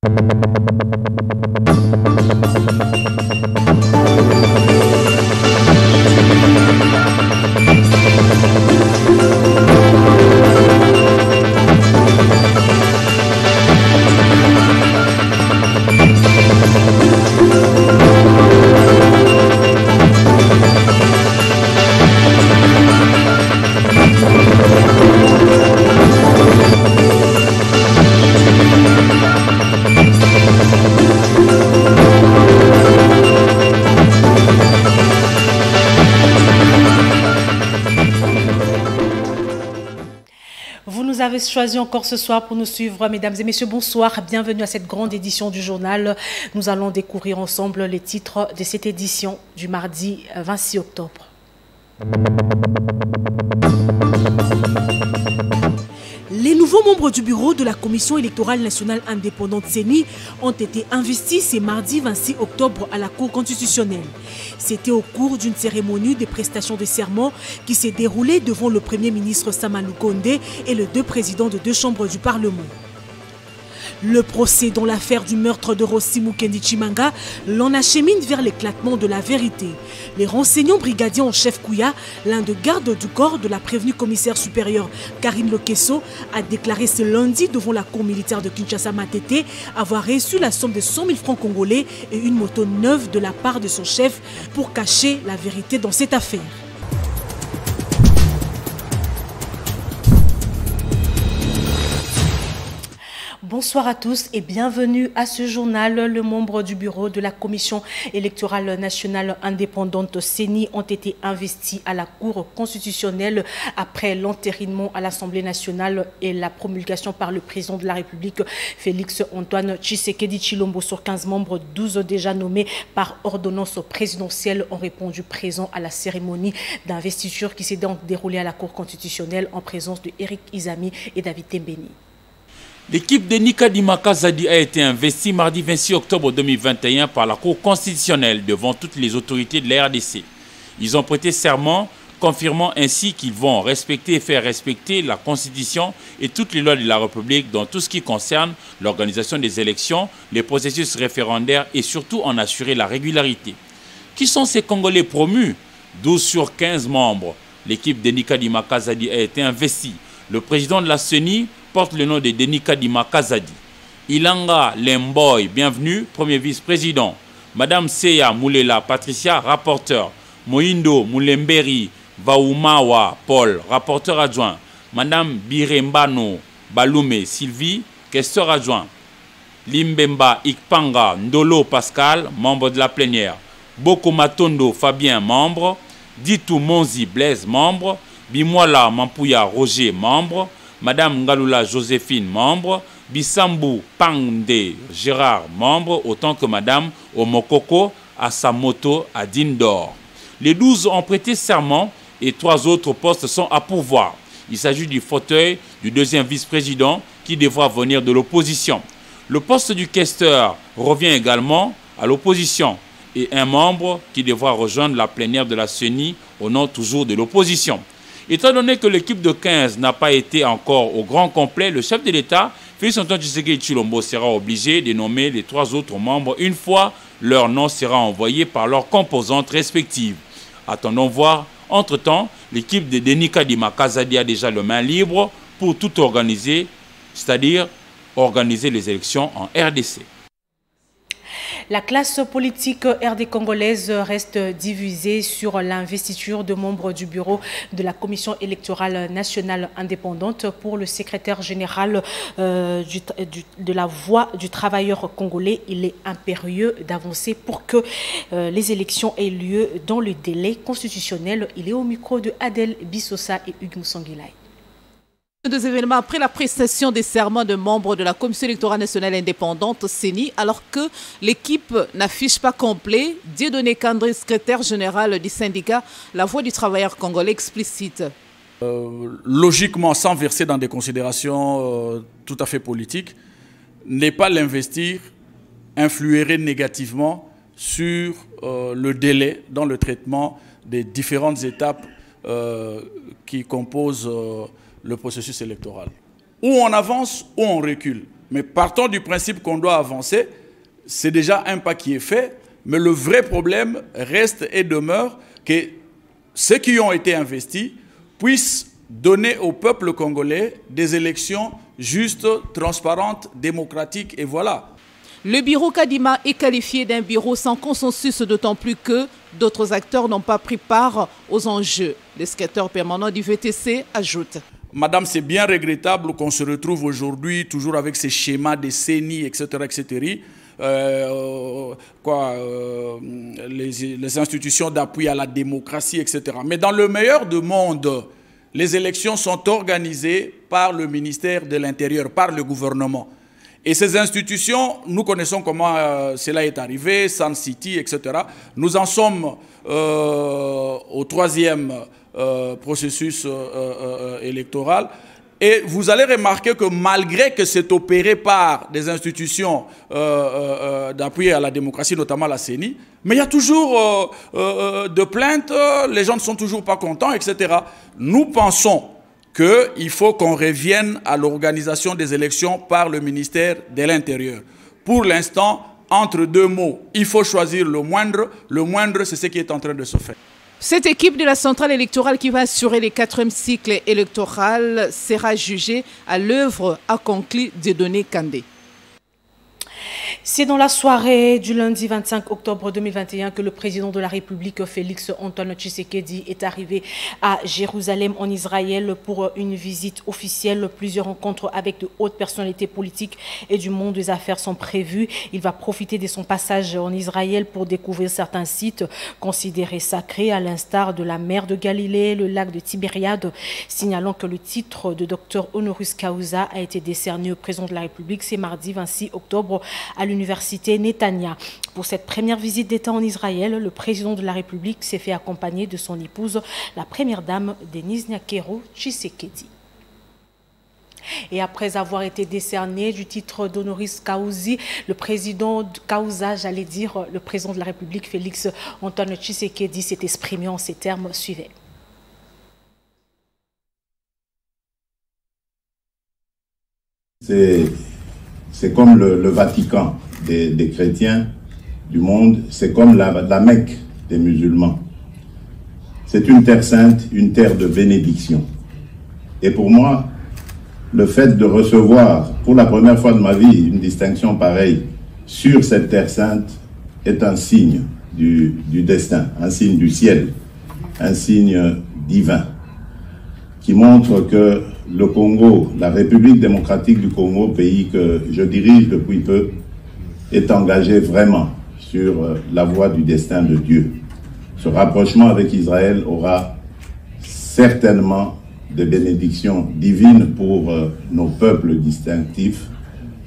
Vous nous avez choisi encore ce soir pour nous suivre, mesdames et messieurs. Bonsoir, bienvenue à cette grande édition du journal. Nous allons découvrir ensemble les titres de cette édition du mardi 26 octobre. Les nouveaux membres du bureau de la Commission électorale nationale indépendante CENI ont été investis ce mardi 26 octobre à la Cour constitutionnelle. C'était au cours d'une cérémonie de prestation de serment qui s'est déroulée devant le Premier ministre Samalou Condé et les deux présidents de deux chambres du Parlement. Le procès dans l'affaire du meurtre de Rossi Mukendi Chimanga l'en achemine vers l'éclatement de la vérité. Les renseignants brigadiers en chef Kouya, l'un de garde du corps de la prévenue commissaire supérieure Karine Lokesso, a déclaré ce lundi devant la cour militaire de Kinshasa Matete avoir reçu la somme de 100 000 francs congolais et une moto neuve de la part de son chef pour cacher la vérité dans cette affaire. Bonsoir à tous et bienvenue à ce journal. Les membres du bureau de la Commission électorale nationale indépendante CENI ont été investis à la Cour constitutionnelle après l'entérinement à l'Assemblée nationale et la promulgation par le président de la République, Félix Antoine Tshisekedi Tshilombo, sur 15 membres, 12 déjà nommés par ordonnance présidentielle ont répondu présents à la cérémonie d'investiture qui s'est donc déroulée à la Cour constitutionnelle en présence de Eric Izami et David Tembeni. L'équipe de Nika Makazadi a été investie mardi 26 octobre 2021 par la Cour constitutionnelle devant toutes les autorités de la RDC. Ils ont prêté serment, confirmant ainsi qu'ils vont respecter et faire respecter la Constitution et toutes les lois de la République dans tout ce qui concerne l'organisation des élections, les processus référendaires et surtout en assurer la régularité. Qui sont ces Congolais promus? 12 sur 15 membres. L'équipe de Nika Makazadi a été investie. Le président de la CENI porte le nom de Denika Makazadi. Ilanga Lemboy, bienvenue, premier vice-président. Madame Seya Moulela Patricia, rapporteur. Moindo Moulemberi Vaumawa Paul, rapporteur adjoint. Madame Birembano Balume Sylvie, questeur adjoint. Limbemba Ikpanga Ndolo Pascal, membre de la plénière. Boko Matondo Fabien, membre. Ditou Monzi Blaise, membre. Bimwala Mampouya Roger, membre. Madame Ngalula Joséphine, membre. Bissambu Pangde Gérard, membre, autant que Madame Omokoko Asamoto Adindor. Les 12 ont prêté serment et 3 autres postes sont à pourvoir. Il s'agit du fauteuil du deuxième vice-président qui devra venir de l'opposition. Le poste du questeur revient également à l'opposition et un membre qui devra rejoindre la plénière de la CENI au nom toujours de l'opposition. Étant donné que l'équipe de 15 n'a pas été encore au grand complet, le chef de l'État, Félix Antoine Tshisekedi Tshilombo, sera obligé de nommer les 3 autres membres une fois leur nom sera envoyé par leurs composantes respectives. Attendons voir. Entre-temps, l'équipe de Denika Makazadi a déjà le main libre pour tout organiser, c'est-à-dire organiser les élections en RDC. La classe politique RD congolaise reste divisée sur l'investiture de membres du bureau de la Commission électorale nationale indépendante. Pour le secrétaire général de la Voix du travailleur congolais, il est impérieux d'avancer pour que les élections aient lieu dans le délai constitutionnel. Il est au micro de Adel Bissosa et Hugues Moussangilay. Deux événements après la prestation des serments de membres de la Commission électorale nationale indépendante CENI, alors que l'équipe n'affiche pas complet, Dieudonné Kandré, secrétaire général du syndicat La Voix du travailleur congolais, explicite. Logiquement, sans verser dans des considérations tout à fait politiques, n'est pas l'investir influerait négativement sur le délai dans le traitement des différentes étapes qui composent le processus électoral. Ou on avance ou on recule. Mais partons du principe qu'on doit avancer. C'est déjà un pas qui est fait. Mais le vrai problème reste et demeure que ceux qui ont été investis puissent donner au peuple congolais des élections justes, transparentes, démocratiques, et voilà. Le bureau Kadima est qualifié d'un bureau sans consensus, d'autant plus que d'autres acteurs n'ont pas pris part aux enjeux. Le secrétaire permanent du VTC ajoute. Madame, c'est bien regrettable qu'on se retrouve aujourd'hui toujours avec ces schémas des CENI, etc., etc., les institutions d'appui à la démocratie, etc. Mais dans le meilleur des mondes, les élections sont organisées par le ministère de l'Intérieur, par le gouvernement. Et ces institutions, nous connaissons comment cela est arrivé, Sun City, etc. Nous en sommes au troisième processus électoral. Et vous allez remarquer que malgré que c'est opéré par des institutions d'appui à la démocratie, notamment la CENI, mais il y a toujours de plaintes, les gens ne sont toujours pas contents, etc. Nous pensons qu'il faut qu'on revienne à l'organisation des élections par le ministère de l'Intérieur. Pour l'instant, entre deux mots, il faut choisir le moindre. Le moindre, c'est ce qui est en train de se faire. Cette équipe de la centrale électorale qui va assurer les 4e cycles électoral sera jugée à l'œuvre, a conclu Dieudonné Kandé. C'est dans la soirée du lundi 25 octobre 2021 que le président de la République, Félix Antoine Tshisekedi, est arrivé à Jérusalem, en Israël, pour une visite officielle. Plusieurs rencontres avec de hautes personnalités politiques et du monde des affaires sont prévues. Il va profiter de son passage en Israël pour découvrir certains sites considérés sacrés, à l'instar de la mer de Galilée, le lac de Tibériade, signalant que le titre de docteur honoris causa a été décerné au président de la République. C'est mardi 26 octobre à l'université Netanya. Pour cette première visite d'État en Israël, le président de la République s'est fait accompagner de son épouse, la première dame Denise Nyakero Tshisekedi. Et après avoir été décerné du titre d'honoris causa, le président le président de la République, Félix Antoine Tshisekedi, s'est exprimé en ces termes suivants. C'est comme le Vatican des chrétiens du monde, c'est comme la Mecque des musulmans. C'est une terre sainte, une terre de bénédiction. Et pour moi, le fait de recevoir pour la première fois de ma vie une distinction pareille sur cette terre sainte est un signe du destin, un signe du ciel, un signe divin, qui montre que le Congo, la République démocratique du Congo, pays que je dirige depuis peu, est engagé vraiment sur la voie du destin de Dieu. Ce rapprochement avec Israël aura certainement des bénédictions divines pour nos peuples distinctifs,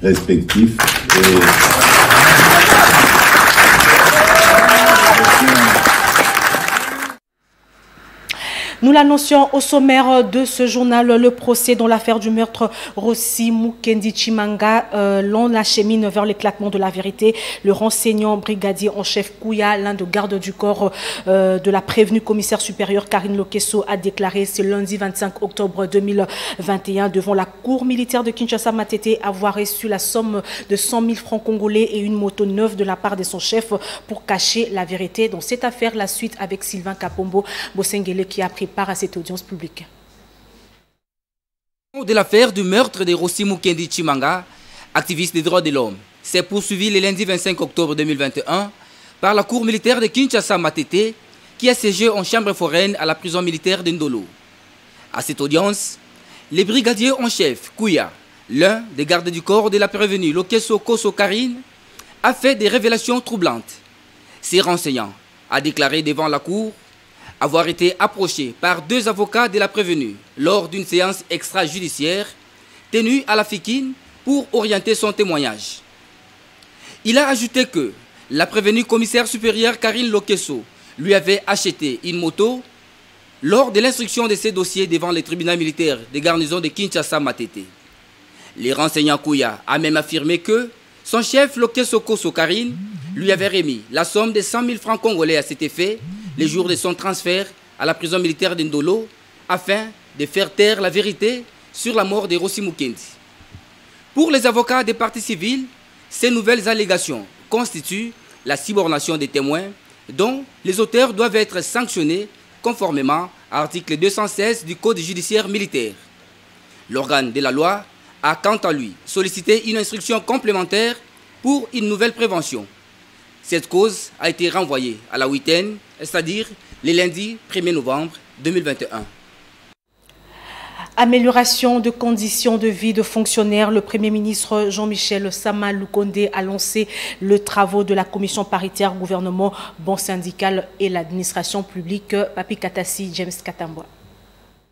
respectifs. Nous l'annoncions au sommaire de ce journal, le procès dans l'affaire du meurtre Rossi Mukendi Chimanga, l'on l'achemine vers l'éclatement de la vérité. Le renseignant brigadier en chef Kouya, l'un des gardes du corps de la prévenue commissaire supérieure Karine Lokesso, a déclaré ce lundi 25 octobre 2021 devant la cour militaire de Kinshasa Matete avoir reçu la somme de 100 000 francs congolais et une moto neuve de la part de son chef pour cacher la vérité. Dans cette affaire, la suite avec Sylvain Kapombo Bosengele qui a pris part à cette audience publique. De l'affaire du meurtre de Rossi Mukendi Chimanga, activiste des droits de l'homme, s'est poursuivi le lundi 25 octobre 2021 par la cour militaire de Kinshasa Matete qui a siégé en chambre foraine à la prison militaire de Ndolo. À cette audience, le brigadier en chef Kouya, l'un des gardes du corps de la prévenue Lokesso Koso Karine, a fait des révélations troublantes. Ces renseignants a déclaré devant la cour avoir été approché par 2 avocats de la prévenue lors d'une séance extrajudiciaire tenue à la Fikine pour orienter son témoignage. Il a ajouté que la prévenue commissaire supérieure Karine Lokesso lui avait acheté une moto lors de l'instruction de ses dossiers devant les tribunaux militaires des garnisons de Kinshasa Matete. Les renseignants Kouya a même affirmé que son chef Lokesso Koso Karine lui avait remis la somme de 100 000 francs congolais à cet effet les jours de son transfert à la prison militaire d'Indolo afin de faire taire la vérité sur la mort de Rossi Mukendi. Pour les avocats des parties civiles, ces nouvelles allégations constituent la subornation des témoins dont les auteurs doivent être sanctionnés conformément à l'article 216 du Code judiciaire militaire. L'organe de la loi a quant à lui sollicité une instruction complémentaire pour une nouvelle prévention. Cette cause a été renvoyée à la huitaine, c'est-à-dire le lundi 1er novembre 2021. Amélioration de conditions de vie de fonctionnaires. Le Premier ministre Jean-Michel Sama Lukonde a lancé le travaux de la commission paritaire gouvernement, bon syndical et l'administration publique. Papi Katassi, James Katambwa.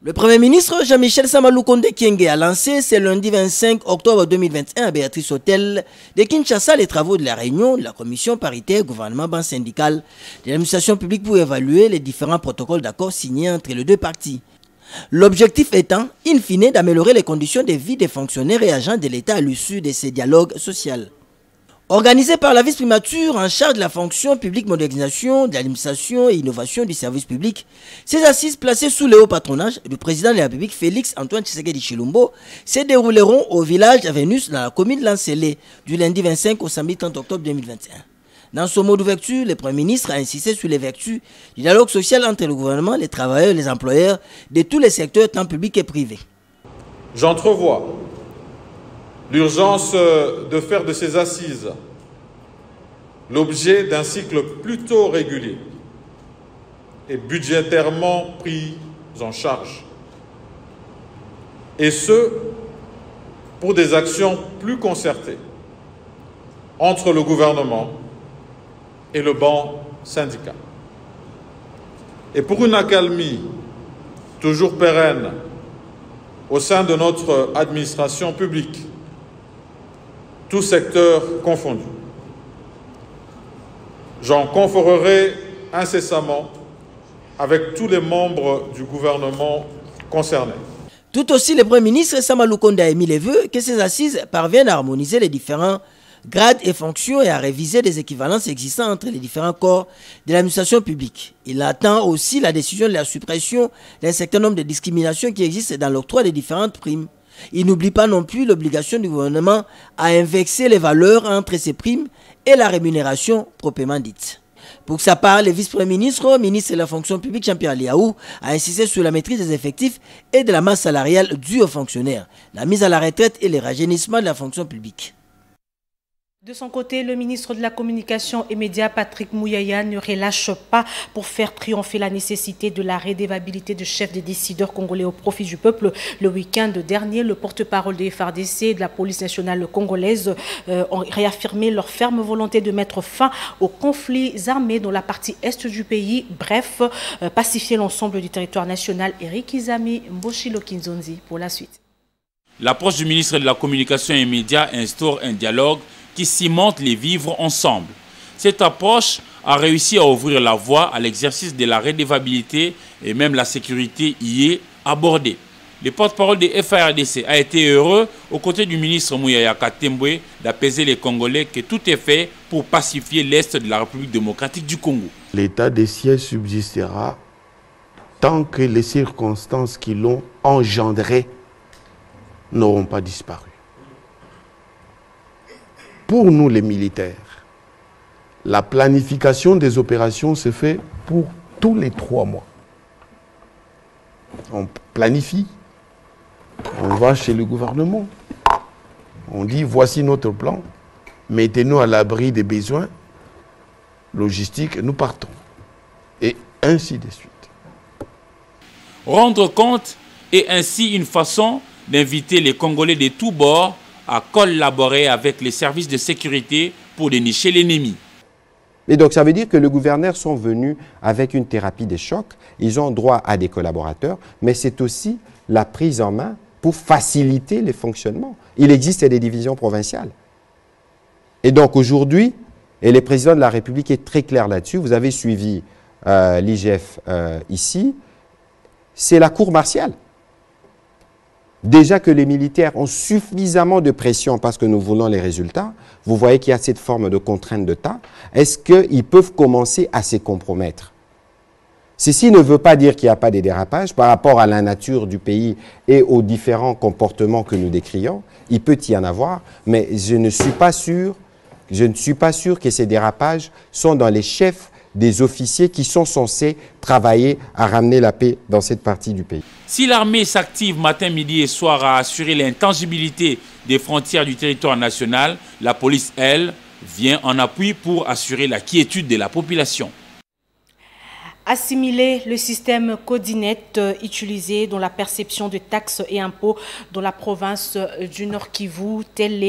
Le Premier ministre Jean-Michel Sama Lukonde Kyenge a lancé ce lundi 25 octobre 2021 à Béatrice Hôtel de Kinshasa les travaux de la réunion de la commission paritaire gouvernement ban syndical de l'administration publique pour évaluer les différents protocoles d'accord signés entre les deux parties. L'objectif étant, in fine, d'améliorer les conditions de vie des fonctionnaires et agents de l'État à l'issue de ces dialogues sociaux. Organisé par la vice-primature en charge de la fonction publique, modernisation, de l'administration et innovation du service public, ces assises placées sous le haut patronage du président de la République Félix Antoine Tshisekedi Tshilombo se dérouleront au village Vénus dans la commune de Lancélé du lundi 25 au samedi 30 octobre 2021. Dans son mot d'ouverture, le Premier ministre a insisté sur les vertus du dialogue social entre le gouvernement, les travailleurs et les employeurs de tous les secteurs, tant publics et privés. J'entrevois l'urgence de faire de ces assises l'objet d'un cycle plutôt régulier et budgétairement pris en charge. Et ce, pour des actions plus concertées entre le gouvernement et le banc syndical. Et pour une accalmie toujours pérenne au sein de notre administration publique, tous secteurs confondus. J'en conférerai incessamment avec tous les membres du gouvernement concernés. Tout aussi, le Premier ministre Sama Lukonde a émis les vœux que ces assises parviennent à harmoniser les différents grades et fonctions et à réviser les équivalences existantes entre les différents corps de l'administration publique. Il attend aussi la décision de la suppression d'un certain nombre de discriminations qui existent dans l'octroi des différentes primes. Il n'oublie pas non plus l'obligation du gouvernement à indexer les valeurs entre ces primes et la rémunération proprement dite. Pour sa part, le vice-premier ministre, ministre de la fonction publique Jean-Pierre Liaou, a insisté sur la maîtrise des effectifs et de la masse salariale due aux fonctionnaires, la mise à la retraite et le rajeunissement de la fonction publique. De son côté, le ministre de la Communication et Médias, Patrick Mouyaya, ne relâche pas pour faire triompher la nécessité de la redevabilité de chefs des décideurs congolais au profit du peuple. Le week-end dernier, le porte-parole des FARDC et de la police nationale congolaise ont réaffirmé leur ferme volonté de mettre fin aux conflits armés dans la partie est du pays. Bref, pacifier l'ensemble du territoire national. Eric Izami, Mboshilo Kinzonzi pour la suite. L'approche du ministre de la Communication et Médias instaure un dialogue qui cimente les vivre ensemble. Cette approche a réussi à ouvrir la voie à l'exercice de la redevabilité et même la sécurité y est abordée. Le porte-parole des FARDC a été heureux, aux côtés du ministre Mouyaya Katembwe, d'apaiser les Congolais que tout est fait pour pacifier l'Est de la République démocratique du Congo. L'état des sièges subsistera tant que les circonstances qui l'ont engendré n'auront pas disparu. Pour nous les militaires, la planification des opérations se fait pour tous les 3 mois. On planifie, on va chez le gouvernement, on dit voici notre plan, mettez-nous à l'abri des besoins logistiques, nous partons. Et ainsi de suite. Rendre compte est ainsi une façon d'inviter les Congolais de tous bords à collaborer avec les services de sécurité pour dénicher l'ennemi. Et donc ça veut dire que les gouverneurs sont venus avec une thérapie des chocs, ils ont droit à des collaborateurs, mais c'est aussi la prise en main pour faciliter le fonctionnement. Il existe des divisions provinciales. Et donc aujourd'hui, et le président de la République est très clair là-dessus, vous avez suivi l'IGF ici, c'est la cour martiale. Déjà que les militaires ont suffisamment de pression parce que nous voulons les résultats, vous voyez qu'il y a cette forme de contrainte de temps, est-ce qu'ils peuvent commencer à se compromettre? Ceci ne veut pas dire qu'il n'y a pas de dérapage par rapport à la nature du pays et aux différents comportements que nous décrions. il peut y en avoir, mais je ne suis pas sûr que ces dérapages sont dans les chefs des officiers qui sont censés travailler à ramener la paix dans cette partie du pays. Si l'armée s'active matin, midi et soir à assurer l'intangibilité des frontières du territoire national, la police, elle, vient en appui pour assurer la quiétude de la population. Assimiler le système Codinet utilisé dans la perception de taxes et impôts dans la province du Nord Kivu, tel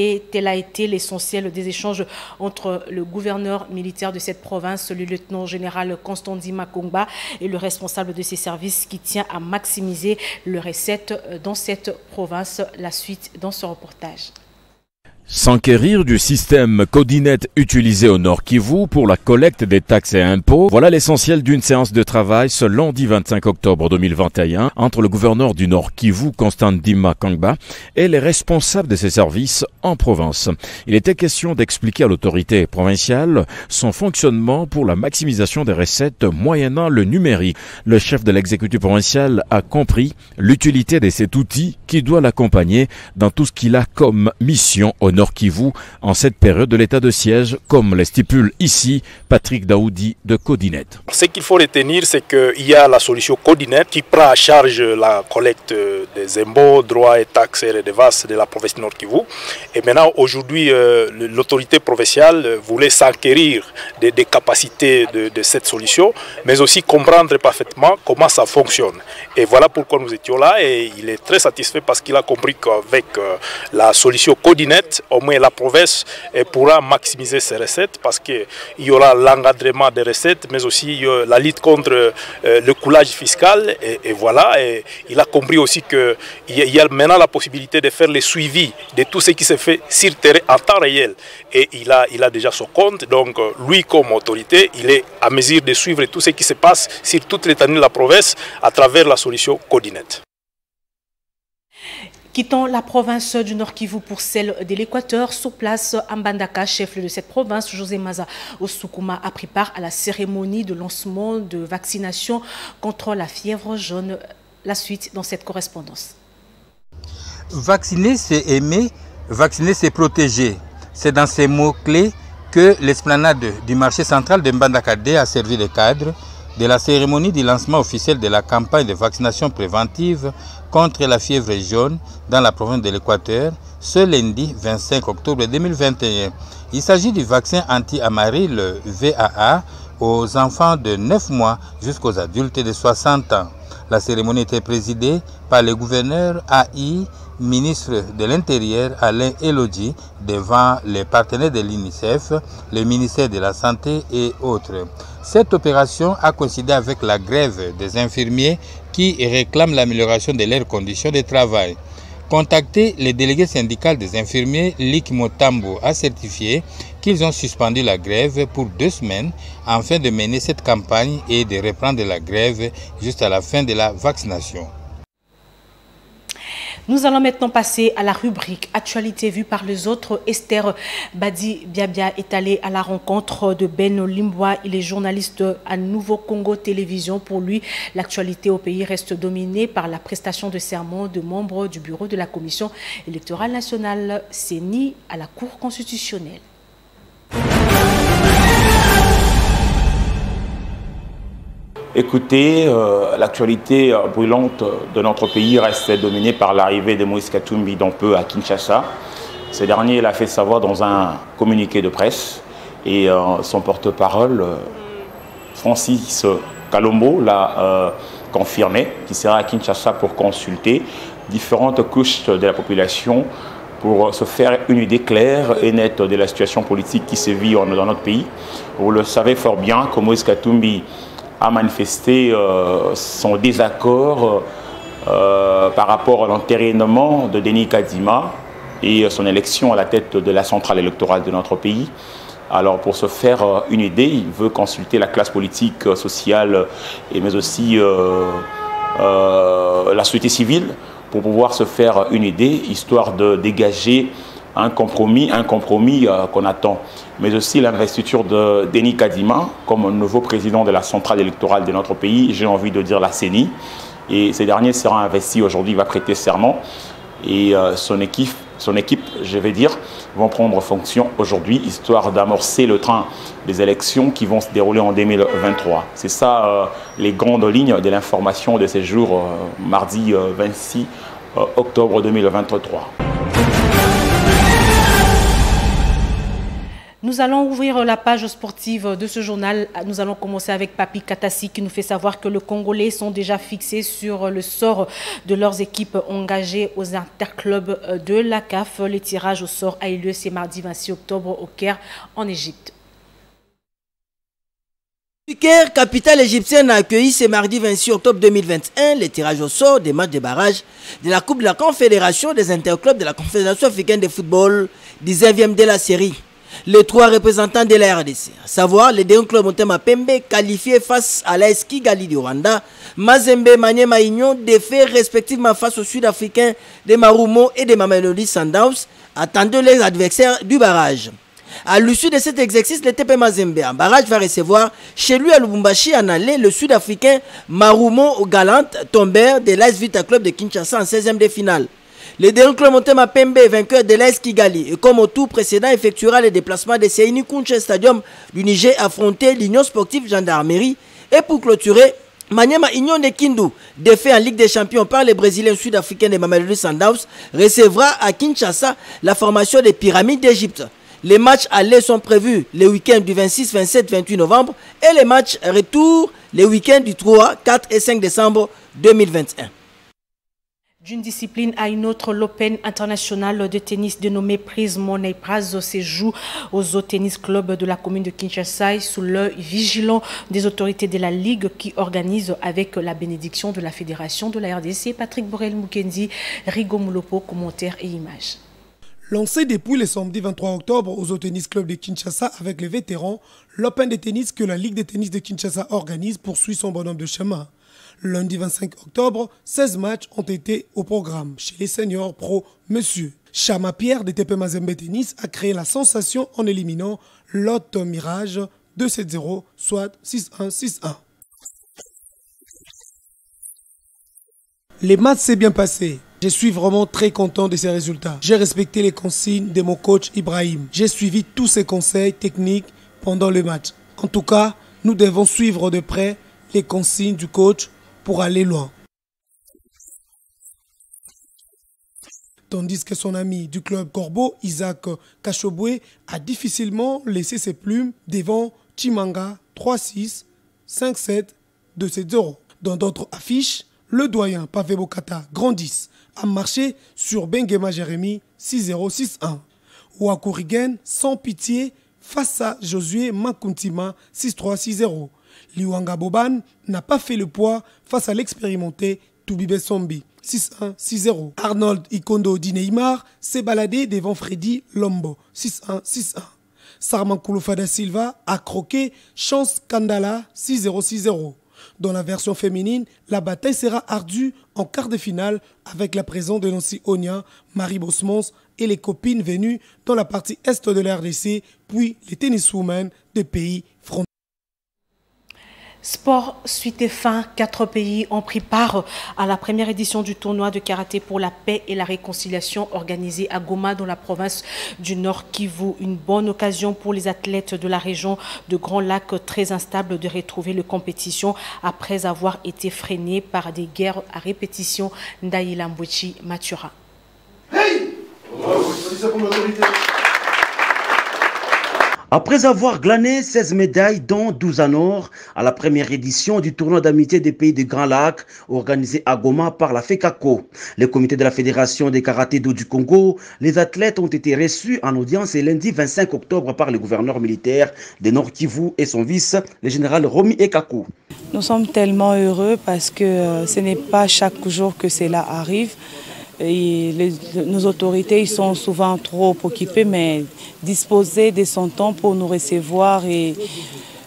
a été l'essentiel des échanges entre le gouverneur militaire de cette province, le lieutenant-général Constant Ndima Kongba, et le responsable de ses services qui tient à maximiser les recettes dans cette province. La suite dans ce reportage. S'enquérir du système Codinet utilisé au Nord Kivu pour la collecte des taxes et impôts, voilà l'essentiel d'une séance de travail ce lundi 25 octobre 2021 entre le gouverneur du Nord Kivu, Constant Ndima Kongba, et les responsables de ses services en province. Il était question d'expliquer à l'autorité provinciale son fonctionnement pour la maximisation des recettes moyennant le numérique. Le chef de l'exécutif provincial a compris l'utilité de cet outil qui doit l'accompagner dans tout ce qu'il a comme mission au Nord Kivu en cette période de l'état de siège, comme le stipule ici Patrick Daoudi de Codinet. Ce qu'il faut retenir, c'est qu'il y a la solution Codinet qui prend à charge la collecte des impôts, droits et taxes et redevances de la province du Nord Kivu. Et maintenant, aujourd'hui, l'autorité provinciale voulait s'enquérir des capacités de cette solution, mais aussi comprendre parfaitement comment ça fonctionne. Et voilà pourquoi nous étions là, et il est très satisfait parce qu'il a compris qu'avec la solution Codinet, au moins la province pourra maximiser ses recettes parce qu'il y aura l'encadrement des recettes, mais aussi la lutte contre le coulage fiscal. Et voilà, et il a compris aussi qu'il y a maintenant la possibilité de faire le suivi de tout ce qui se fait sur terrain en temps réel. Et il a déjà son compte, donc lui comme autorité, il est à mesure de suivre tout ce qui se passe sur toute l'étendue de la province à travers la solution Codinet. Quittons la province du Nord Kivu pour celle de l'Équateur. Sur place, à Mbandaka, chef de cette province, José Maza Osukuma a pris part à la cérémonie de lancement de vaccination contre la fièvre jaune. La suite dans cette correspondance. Vacciner, c'est aimer. Vacciner, c'est protéger. C'est dans ces mots-clés que l'esplanade du marché central de Mbandaka a servi de cadre de la cérémonie du lancement officiel de la campagne de vaccination préventive contre la fièvre jaune dans la province de l'Équateur ce lundi 25 octobre 2021. Il s'agit du vaccin anti-amarie, le VAA, aux enfants de 9 mois jusqu'aux adultes de 60 ans. La cérémonie était présidée par le gouverneur AI, ministre de l'Intérieur Alain Elodji, devant les partenaires de l'UNICEF, le ministère de la Santé et autres. Cette opération a coïncidé avec la grève des infirmiers qui réclament l'amélioration de leurs conditions de travail. Contacté, le délégué syndical des infirmiers, Lik Motambo, a certifié qu'ils ont suspendu la grève pour 2 semaines afin de mener cette campagne et de reprendre la grève jusqu'à la fin de la vaccination. Nous allons maintenant passer à la rubrique Actualité vue par les autres. Esther Badi Biabia est allée à la rencontre de Ben Limbois. Il est journaliste à Nouveau Congo Télévision. Pour lui, l'actualité au pays reste dominée par la prestation de serment de membres du bureau de la Commission électorale nationale CENI à la Cour constitutionnelle. Écoutez, l'actualité brûlante de notre pays reste dominée par l'arrivée de Moïse Katumbi dans peu à Kinshasa. Ce dernier l'a fait savoir dans un communiqué de presse et son porte-parole, Francis Kalombo, l'a confirmé, qu'il sera à Kinshasa pour consulter différentes couches de la population pour se faire une idée claire et nette de la situation politique qui sévit dans notre pays. Vous le savez fort bien que Moïse Katumbi a manifesté son désaccord par rapport à l'entérinement de Denis Kadima et son élection à la tête de la centrale électorale de notre pays. Alors pour se faire une idée, il veut consulter la classe politique, sociale, mais aussi la société civile pour pouvoir se faire une idée, histoire de dégager un compromis qu'on attend, mais aussi l'investiture de Denis Kadima comme nouveau président de la centrale électorale de notre pays, j'ai envie de dire la CENI. Et ce dernier sera investi aujourd'hui, il va prêter serment. Et son équipe son équipe, je vais dire, vont prendre fonction aujourd'hui, histoire d'amorcer le train des élections qui vont se dérouler en 2023. C'est ça les grandes lignes de l'information de ces jours, mardi 26 octobre 2023. Nous allons ouvrir la page sportive de ce journal. Nous allons commencer avec Papi Katassi qui nous fait savoir que les Congolais sont déjà fixés sur le sort de leurs équipes engagées aux interclubs de la CAF. Le tirage au sort a eu lieu ce mardi 26 octobre au Caire, en Égypte. Le Caire, capitale égyptienne, a accueilli ce mardi 26 octobre 2021 le tirage au sort des matchs de barrage de la Coupe de la Confédération des interclubs de la Confédération africaine de football, 19e de la série. Les 3 représentants de la RDC, à savoir les deux clubs Motema Pembe qualifiés face à l'AS Kigali du Rwanda, Mazembe Maniema Union défaits respectivement face aux Sud-Africains de Marumo et de Mamelodi Sundowns, attendant les adversaires du barrage. À l'issue de cet exercice, le TP Mazembe en barrage va recevoir chez lui à Lubumbashi en allée le Sud-Africain Marumo Galante, tombeur de l'AS Vita Club de Kinshasa en 16e de finale. Le dernier club Motema Pembe, vainqueur de l'AS Kigali, et comme au tour précédent, effectuera le déplacement de Seini Kunche Stadium du Niger affronter l'Union Sportive Gendarmerie. Et pour clôturer, Maniema Union de Kindu, défait en Ligue des Champions par les Brésiliens sud-africains de Mamelodi Sundowns, recevra à Kinshasa la formation des Pyramides d'Égypte. Les matchs allés sont prévus les week-ends du 26, 27, 28 novembre et les matchs retour les week-ends du 3, 4 et 5 décembre 2021. D'une discipline à une autre, l'Open international de tennis dénommé Prise Money Prize se joue au Zoo Tennis Club de la commune de Kinshasa sous l'œil vigilant des autorités de la Ligue qui organise avec la bénédiction de la Fédération de la RDC. Patrick Borel Mukendi, Rigo Moulopo, commentaires et images. Lancé depuis le samedi 23 octobre au Zoo Tennis Club de Kinshasa avec les vétérans, l'Open de tennis que la Ligue de tennis de Kinshasa organise poursuit son bonhomme de chemin. Lundi 25 octobre, 16 matchs ont été au programme chez les seniors pro Monsieur. Chama Pierre de TP Mazembe Tennis a créé la sensation en éliminant Lot Mirage 2-7-0, soit 6-1, 6-1. Les matchs s'est bien passé. Je suis vraiment très content de ces résultats. J'ai respecté les consignes de mon coach Ibrahim. J'ai suivi tous ses conseils techniques pendant le match. En tout cas, nous devons suivre de près les consignes du coach pour aller loin. Tandis que son ami du club Corbeau, Isaac Kachoboué, a difficilement laissé ses plumes devant Chimanga 3-6, 5-7, 2-7-0. Dans d'autres affiches, le doyen Pavé Bokata, grand 10, a marché sur Benguema Jérémy 6-0, 6-1. Ouakourigen, sans pitié, face à Josué Makuntima 6-3, 6-0. Liwanga Boban n'a pas fait le poids face à l'expérimenté Toubibé Sombi 6-1, 6-0. Arnold Ikondo di Neymar s'est baladé devant Freddy Lombo 6-1, 6-1. Sarman Kouloufada Silva a croqué Chance Kandala 6-0, 6-0. Dans la version féminine, la bataille sera ardue en quart de finale avec la présence de Nancy Onia, Marie Bosmans et les copines venues dans la partie est de la RDC, puis les tenniswomen des pays frontaliers. Sport, suite et fin, 4 pays ont pris part à la première édition du tournoi de karaté pour la paix et la réconciliation organisé à Goma dans la province du Nord Kivu. Une bonne occasion pour les athlètes de la région de Grand Lac très instable de retrouver les compétitions après avoir été freinés par des guerres à répétition. Ndaïla Mbouchi Matura. Hey! Après avoir glané 16 médailles, dont 12 en or, à la première édition du tournoi d'amitié des pays de Grand Lac, organisé à Goma par la FECACO, le comité de la Fédération des karaté do du Congo, les athlètes ont été reçus en audience le lundi 25 octobre par le gouverneur militaire de Nord Kivu et son vice, le général Romi Ekakou. Nous sommes tellement heureux parce que ce n'est pas chaque jour que cela arrive. Et nos autorités ils sont souvent trop occupées, mais disposées de son temps pour nous recevoir et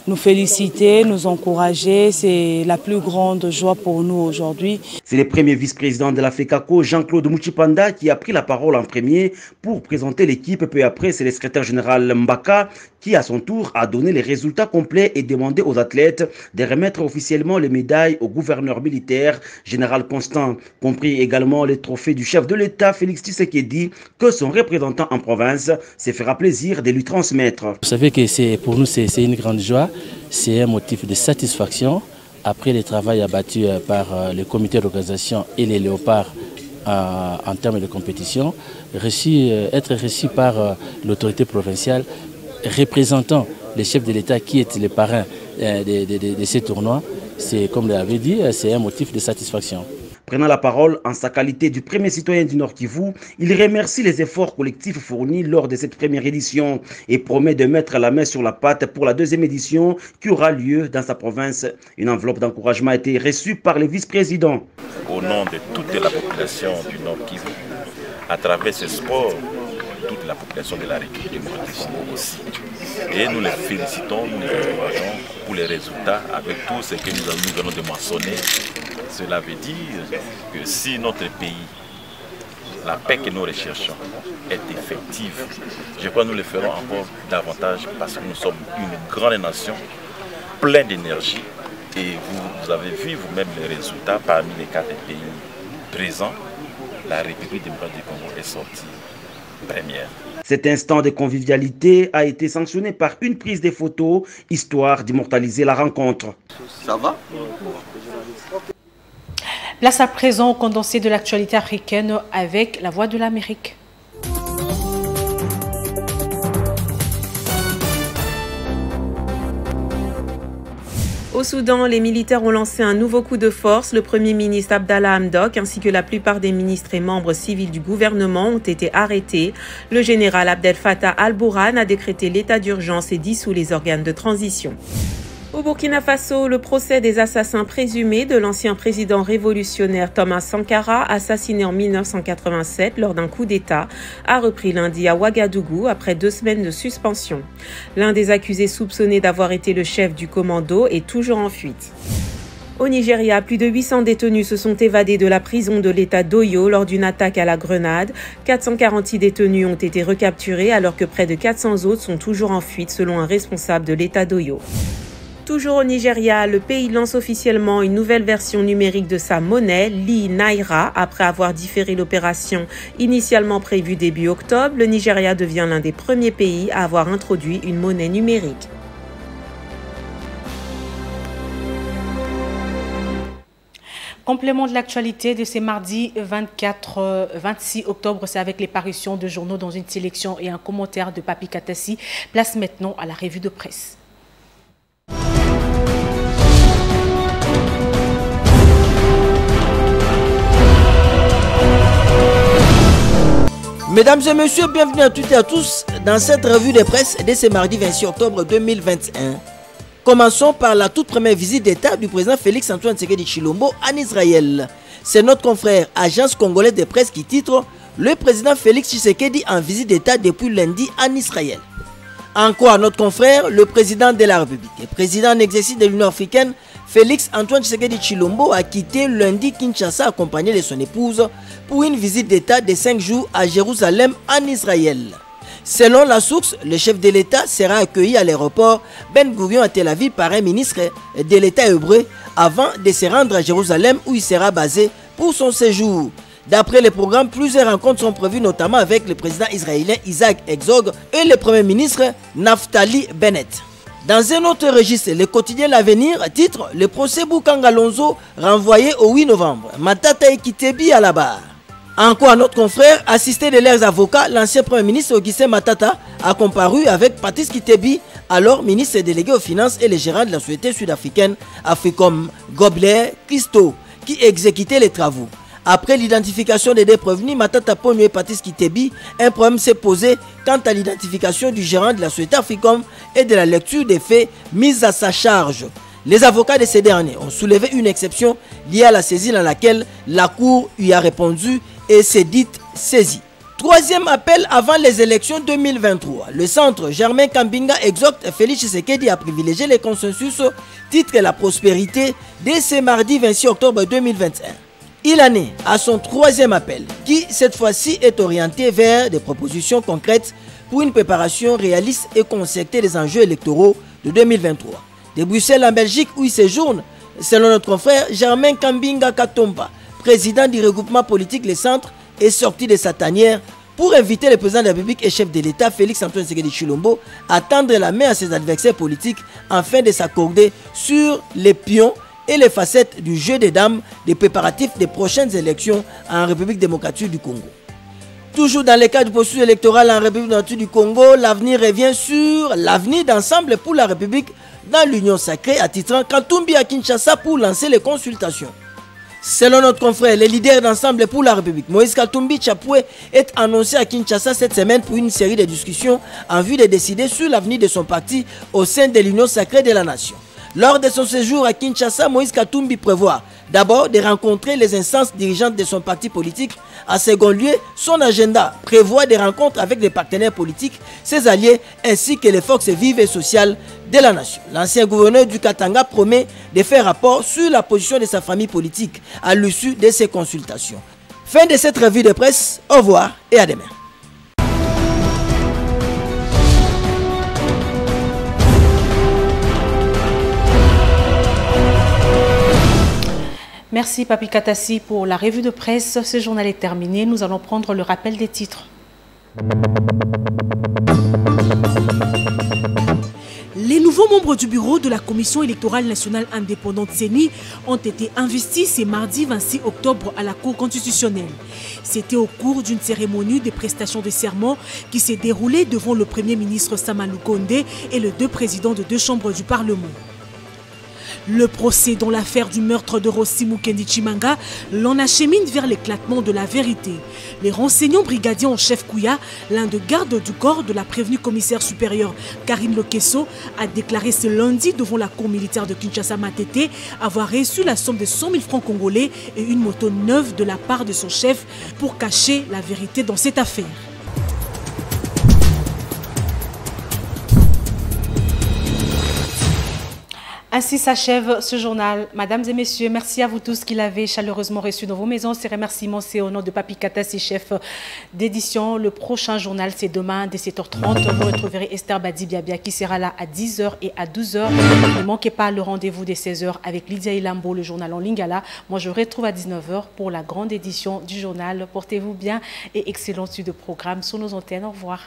nous féliciter, nous encourager. C'est la plus grande joie pour nous aujourd'hui. C'est le premier vice-président de la FECACO, Jean-Claude Mouchipanda, qui a pris la parole en premier pour présenter l'équipe. Peu après, c'est le secrétaire général Mbaka qui, à son tour, a donné les résultats complets et demandé aux athlètes de remettre officiellement les médailles au gouverneur militaire, général Constant, compris également les trophées du chef de l'État, Félix Tshisekedi, que son représentant en province se fera plaisir de lui transmettre. Vous savez que pour nous, c'est une grande joie, c'est un motif de satisfaction. Après le travail abattu par le comité d'organisation et les léopards en termes de compétition, être reçu par l'autorité provinciale représentant les chefs de l'État qui est le parrain de ces tournois, c'est, comme l'avait dit, c'est un motif de satisfaction. Prenant la parole en sa qualité du premier citoyen du Nord Kivu, il remercie les efforts collectifs fournis lors de cette première édition et promet de mettre la main sur la pâte pour la deuxième édition qui aura lieu dans sa province. Une enveloppe d'encouragement a été reçue par le vice-président. Au nom de toute la population du Nord Kivu, à travers ce sport, toute la population de la République démocratique aussi. Et nous les félicitons, nous les encourageons pour les résultats avec tout ce que nous allons de mentionner. Cela veut dire que si notre pays, la paix que nous recherchons, est effective, je crois que nous le ferons encore davantage parce que nous sommes une grande nation, pleine d'énergie. Et vous avez vu vous-même les résultats parmi les 4 pays présents. La République démocratique du Congo est sortie première. Cet instant de convivialité a été sanctionné par une prise de photos, histoire d'immortaliser la rencontre. Ça va? Place à présent au condensé de l'actualité africaine avec La Voix de l'Amérique. Au Soudan, les militaires ont lancé un nouveau coup de force. Le Premier ministre Abdallah Hamdok ainsi que la plupart des ministres et membres civils du gouvernement ont été arrêtés. Le général Abdel Fattah al-Burhan a décrété l'état d'urgence et dissout les organes de transition. Au Burkina Faso, le procès des assassins présumés de l'ancien président révolutionnaire Thomas Sankara, assassiné en 1987 lors d'un coup d'État, a repris lundi à Ouagadougou après 2 semaines de suspension. L'un des accusés soupçonné d'avoir été le chef du commando est toujours en fuite. Au Nigeria, plus de 800 détenus se sont évadés de la prison de l'État d'Oyo lors d'une attaque à la grenade. 446 détenus ont été recapturés alors que près de 400 autres sont toujours en fuite selon un responsable de l'État d'Oyo. Toujours au Nigeria, le pays lance officiellement une nouvelle version numérique de sa monnaie, l'e-Naira. Après avoir différé l'opération initialement prévue début octobre, le Nigeria devient l'un des premiers pays à avoir introduit une monnaie numérique. Complément de l'actualité de ce mardi 26 octobre, c'est avec les parutions de journaux dans une sélection et un commentaire de Papi Katassi. Place maintenant à la revue de presse. Mesdames et messieurs, bienvenue à toutes et à tous dans cette revue de presse de ce mardi 26 octobre 2021. Commençons par la toute première visite d'État du président Félix Antoine Tshisekedi Tshilombo en Israël. C'est notre confrère Agence Congolaise de Presse qui titre « Le président Félix Tshisekedi en visite d'État depuis lundi en Israël ». Encore notre confrère, le président de la République et président en exercice de l'Union africaine, Félix Antoine Tshisekedi Tshilombo a quitté lundi Kinshasa accompagné de son épouse pour une visite d'État de 5 jours à Jérusalem en Israël. Selon la source, le chef de l'État sera accueilli à l'aéroport Ben Gurion à Tel Aviv par un ministre de l'État hébreu avant de se rendre à Jérusalem où il sera basé pour son séjour. D'après le programme, plusieurs rencontres sont prévues notamment avec le président israélien Isaac Herzog et le premier ministre Naftali Bennett. Dans un autre registre, le quotidien L'Avenir titre « Le procès Boukanga Lonzo renvoyé au 8 novembre. Matata et Kitebi à la barre ». Encore notre confrère, assisté de leurs avocats, l'ancien premier ministre Augustin Matata a comparu avec Patrice Kitebi, alors ministre délégué aux finances et le gérant de la société sud-africaine Africom Gobler Christo, qui exécutait les travaux. Après l'identification des deux prévenus, Matata Ponyo et Patrice Kitebi, un problème s'est posé quant à l'identification du gérant de la société Africom et de la lecture des faits mis à sa charge. Les avocats de ces derniers ont soulevé une exception liée à la saisie dans laquelle la Cour lui a répondu et s'est dite saisie. Troisième appel avant les élections 2023. Le centre Germain Kambinga exhorte Félix Tshisekedi à privilégier les consensus, titre la prospérité, dès ce mardi 26 octobre 2021. Il en est à son troisième appel, qui cette fois-ci est orienté vers des propositions concrètes pour une préparation réaliste et concertée des enjeux électoraux de 2023. De Bruxelles en Belgique où il séjourne, selon notre confrère Germain Kambinga Katomba, président du regroupement politique Les Centres, est sorti de sa tanière pour inviter le président de la République et chef de l'État, Félix Antoine Tshisekedi Tshilombo, à tendre la main à ses adversaires politiques afin de s'accorder sur les pions et les facettes du jeu des dames des préparatifs des prochaines élections en République démocratique du Congo. Toujours dans le cadre du processus électoral en République démocratique du Congo, l'avenir revient sur l'avenir d'ensemble pour la République dans l'Union sacrée, attitrant Katumbi à Kinshasa pour lancer les consultations. Selon notre confrère, le leader d'ensemble pour la République, Moïse Katumbi Tchapoué, est annoncé à Kinshasa cette semaine pour une série de discussions en vue de décider sur l'avenir de son parti au sein de l'Union sacrée de la nation. Lors de son séjour à Kinshasa, Moïse Katumbi prévoit d'abord de rencontrer les instances dirigeantes de son parti politique. En second lieu, son agenda prévoit des rencontres avec des partenaires politiques, ses alliés ainsi que les forces vives et sociales de la nation. L'ancien gouverneur du Katanga promet de faire rapport sur la position de sa famille politique à l'issue de ces consultations. Fin de cette revue de presse, au revoir et à demain. Merci Papi Katassi pour la revue de presse. Ce journal est terminé. Nous allons prendre le rappel des titres. Les nouveaux membres du bureau de la Commission électorale nationale indépendante CENI ont été investis ce mardi 26 octobre à la Cour constitutionnelle. C'était au cours d'une cérémonie de prestation de serment qui s'est déroulée devant le Premier ministre Sama Lukonde et les deux présidents de deux chambres du Parlement. Le procès dans l'affaire du meurtre de Rossi Mukendi Tshimanga l'en achemine vers l'éclatement de la vérité. Les renseignants brigadiers en chef Kouya, l'un de garde du corps de la prévenue commissaire supérieure Karine Lokesso, a déclaré ce lundi devant la cour militaire de Kinshasa Matete avoir reçu la somme de 100 000 francs congolais et une moto neuve de la part de son chef pour cacher la vérité dans cette affaire. Ainsi s'achève ce journal. Mesdames et messieurs, merci à vous tous qui l'avez chaleureusement reçu dans vos maisons. Ces remerciements, c'est au nom de Papi Katassi, chef d'édition. Le prochain journal, c'est demain, dès 7h30. Vous retrouverez Esther Badi Biabia qui sera là à 10h et à 12h. Ne manquez pas le rendez-vous des 16h avec Lydia Ilambo, le journal en lingala. Moi, je retrouve à 19h pour la grande édition du journal. Portez-vous bien et excellent suite de programme sur nos antennes. Au revoir.